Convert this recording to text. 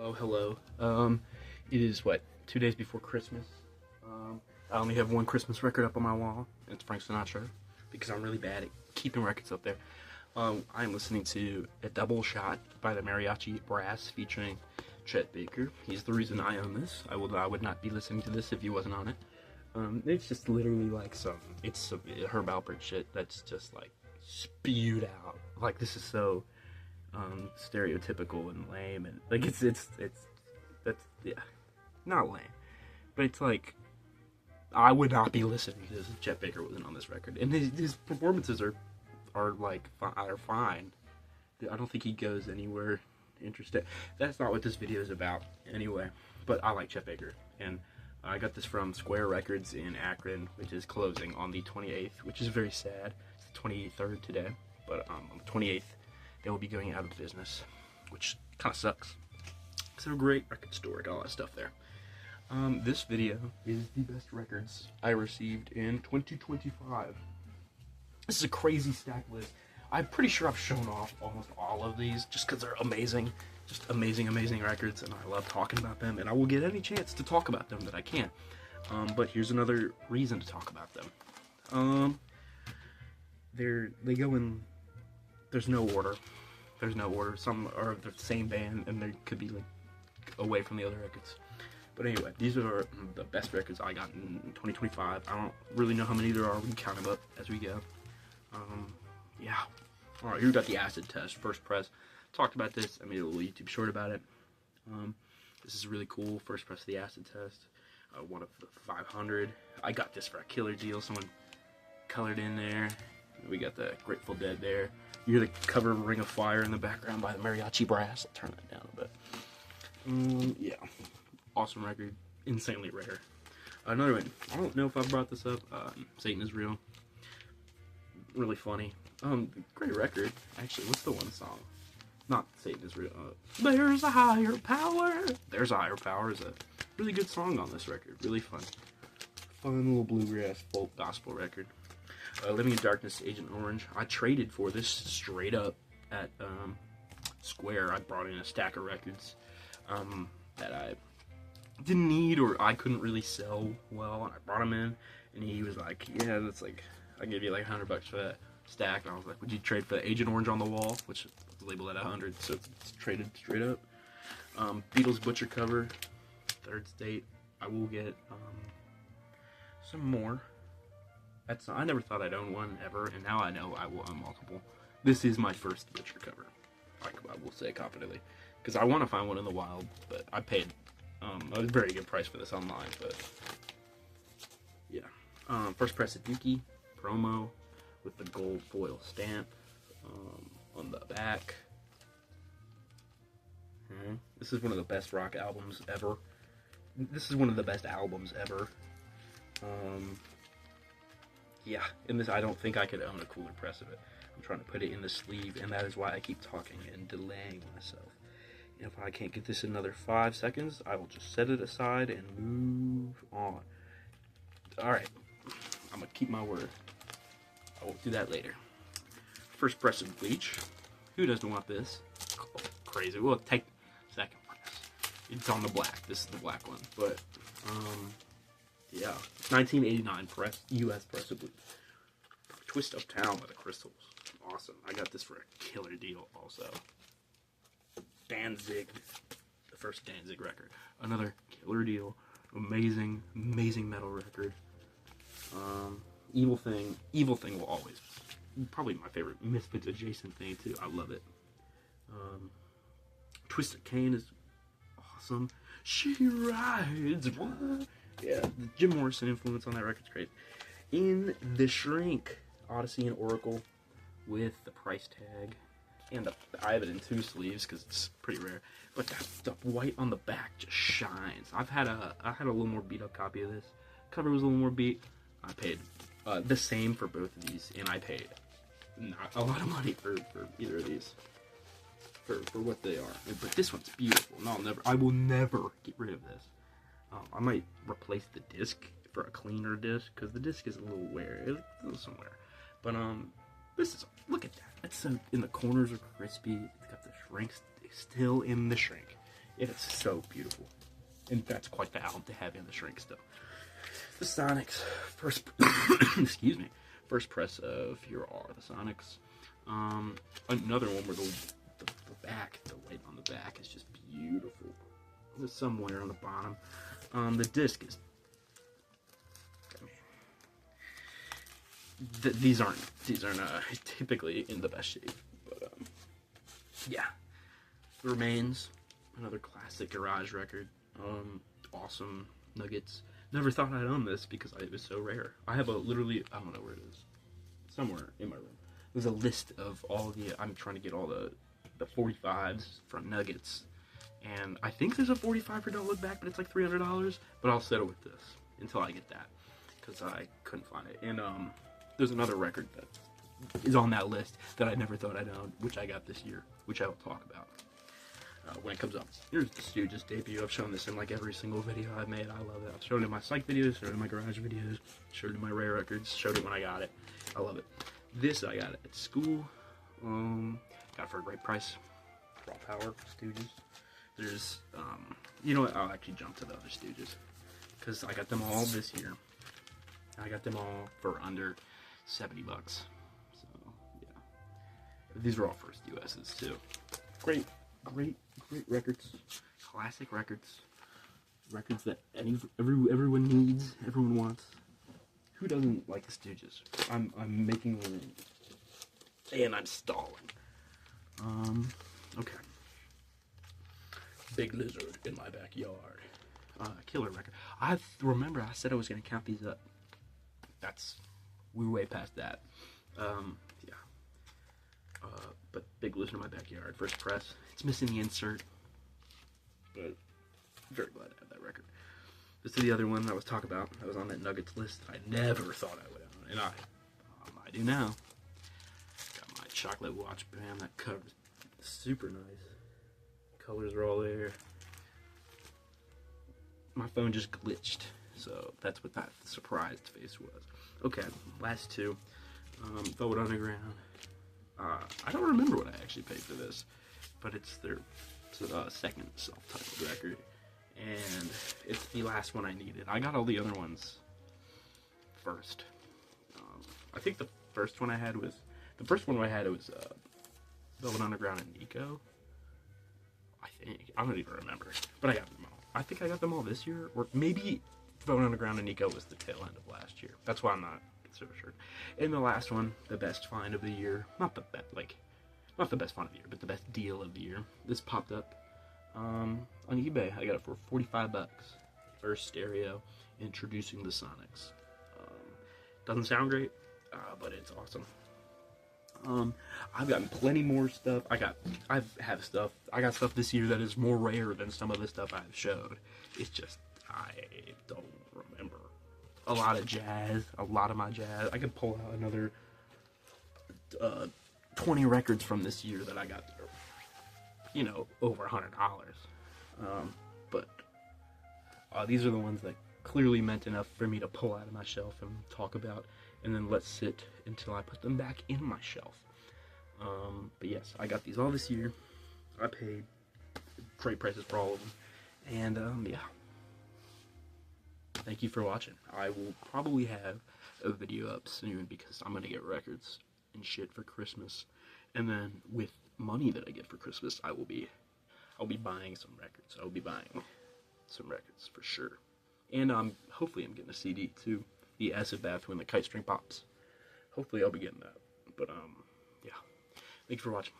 Oh, hello. It is what, 2 days before Christmas. I only have one Christmas record up on my wall. It's Frank Sinatra, because I'm really bad at keeping records up there. I'm listening to A Double Shot by the Mariachi Brass featuring Chet Baker. He's the reason I own this. I would not be listening to this if he wasn't on it. It's just literally like some Herb Alpert shit that's just like spewed out. Like, this is so stereotypical and lame, and like it's yeah, not lame, but it's like I would not be listening to this if Chet Baker wasn't on this record, and his performances are fine. I don't think he goes anywhere interesting. That's not what this video is about anyway, but I like Chet Baker, and I got this from Square Records in Akron, which is closing on the 28th, which is very sad. It's the 23rd today, but on the 28th they will be going out of business, which kind of sucks. It's a great record store, got all that stuff there. This video is the best records I received in 2025. This is a crazy stack list. I'm pretty sure I've shown off almost all of these just because they're amazing. Just amazing, amazing records, and I love talking about them, and I will get any chance to talk about them that I can. But here's another reason to talk about them. They go in, there's no order. There's no order. Some are the same band, and they could be like away from the other records. But anyway, these are the best records I got in 2025. I don't really know how many there are. We can count them up as we go. Yeah. Alright, here we got the Acid Test, First Press. Talked about this. I made a little YouTube short about it. This is really cool. First Press of the Acid Test. One of the 500. I got this for a killer deal. Someone colored in there. We got the Grateful Dead there. You hear the cover of Ring of Fire in the background by the Mariachi Brass. I'll turn that down a bit. Yeah. Awesome record. Insanely rare. Another one. I don't know if I brought this up. Satan is Real. Really funny. Great record. Actually, what's the one song? Not Satan is Real. There's a Higher Power. There's a Higher Power is a really good song on this record. Really fun. Fun little bluegrass folk gospel record. Living in Darkness, Agent Orange. I traded for this straight up at Square. I brought in a stack of records that I didn't need or I couldn't really sell well, and I brought them in, and he was like, yeah, that's like, I'll give you like $100 for that stack. And I was like, would you trade for the Agent Orange on the Wall, which is labeled at 100, so it's traded straight up. Beatles Butcher cover, Third State. I will get some more. I never thought I'd own one ever, and now I know I will own multiple. This is my first Butcher cover, I will say confidently, because I want to find one in the wild, but I paid a very good price for this online. But yeah, First Press of Dookie promo with the gold foil stamp on the back. This is one of the best rock albums ever. This is one of the best albums ever. Yeah, in this, I don't think I could own a cooler press of it. I'm trying to put it in the sleeve, and that is why I keep talking and delaying myself. If I can't get this in another 5 seconds, I will just set it aside and move on. Alright, I'm going to keep my word. I will do that later. First Press of Bleach. Who doesn't want this? Oh, crazy. We'll take second press. It's on the black. This is the black one. But, yeah. 1989 press, U.S. Press of Bleach. Twist Uptown by the Crystals. Awesome. I got this for a killer deal also. Danzig. The first Danzig record. Another killer deal. Amazing, amazing metal record. Evil Thing will always, probably my favorite Misfits adjacent thing too. I love it. Twisted Cane is awesome. She rides. Yeah, the Jim Morrison influence on that record's great. In the Shrink, Odyssey and Oracle with the price tag. And I have it in 2 sleeves because it's pretty rare. But the white on the back just shines. I had a little more beat up copy of this. Cover was a little more beat. I paid the same for both of these, and I paid not a lot of money for either of these. For what they are. But this one's beautiful. No, I will never get rid of this. I might replace the disc for a cleaner disc because the disc is a little wear. It's a little somewhere. But this is, look at that. It's so, in the corners are crispy. It's got the Shrink still in the Shrink. It is so beautiful. And that's quite the album to have in the shrink still. The Sonics, first, excuse me, first press of Here Are the Sonics. Another one where the back, the light on the back is just beautiful. There's somewhere on the bottom. The disc is, I mean, these aren't typically in the best shape, but yeah. The Remains, another classic garage record. Awesome nuggets. Never thought I'd own this because it was so rare. I have literally, I don't know where it is, somewhere in my room. There's a list of all I'm trying to get all the 45s from Nuggets. And I think there's a 45 for Don't Look Back, but it's like $300. But I'll settle with this until I get that, because I couldn't find it. And there's another record that is on that list that I never thought I'd own, which I got this year, which I will talk about when it comes up. Here's the Stooges debut. I've shown this in like every single video I've made. I love it. I've shown it in my psych videos, showed it in my garage videos, showed it in my rare records, showed it when I got it. I love it. This I got it at school. Got it for a great price. Raw Power, Stooges. There's, you know what, I'll actually jump to the other Stooges, because I got them all this year. I got them all for under $70. So, yeah. These are all first US's, too. Great records. Classic records. Records that everyone needs, everyone wants. Who doesn't like the Stooges? I'm making room. And I'm stalling. Okay. Big Lizard in My Backyard. Killer record. I remember I said I was going to count these up. We're way past that. Yeah. But Big Lizard in My Backyard, first press. It's missing the insert. But very glad to have that record. This is the other one I was talking about. I was on that Nuggets list. I never thought I would own. And I do now. Got my chocolate watch band. That cover's super nice. Colors are all there. My phone just glitched, so that's what that surprised face was. Okay, last two. Velvet Underground. I don't remember what I actually paid for this, but it's their second self-titled record, and it's the last one I needed. I got all the other ones first. I think the first one I had was Velvet Underground and Nico. I don't even remember, but I got them all. I think I got them all this year, or maybe Velvet Underground and Nico was the tail end of last year. That's why I'm not so sure. And the last one, the best find of the year, not the best find of the year, but the best deal of the year. This popped up on eBay. I got it for $45. First stereo, introducing the Sonics. Doesn't sound great, but it's awesome. I've gotten plenty more stuff. I got stuff this year that is more rare than some of the stuff I've showed. It's just, I don't remember. A lot of jazz, a lot of my jazz. I could pull out another 20 records from this year that I got, over $100. But these are the ones that clearly meant enough for me to pull out of my shelf and talk about, and then let sit until I put them back in my shelf. But yes, I got these all this year. I paid great prices for all of them. And, yeah. Thank you for watching. I will probably have a video up soon because I'm going to get records and shit for Christmas. And then with money that I get for Christmas, I'll be buying some records. I will be buying some records for sure. And hopefully I'm getting a CD too. The Acid Bath When the Kite String Pops. Hopefully I'll be getting that. But yeah. Thanks for watching.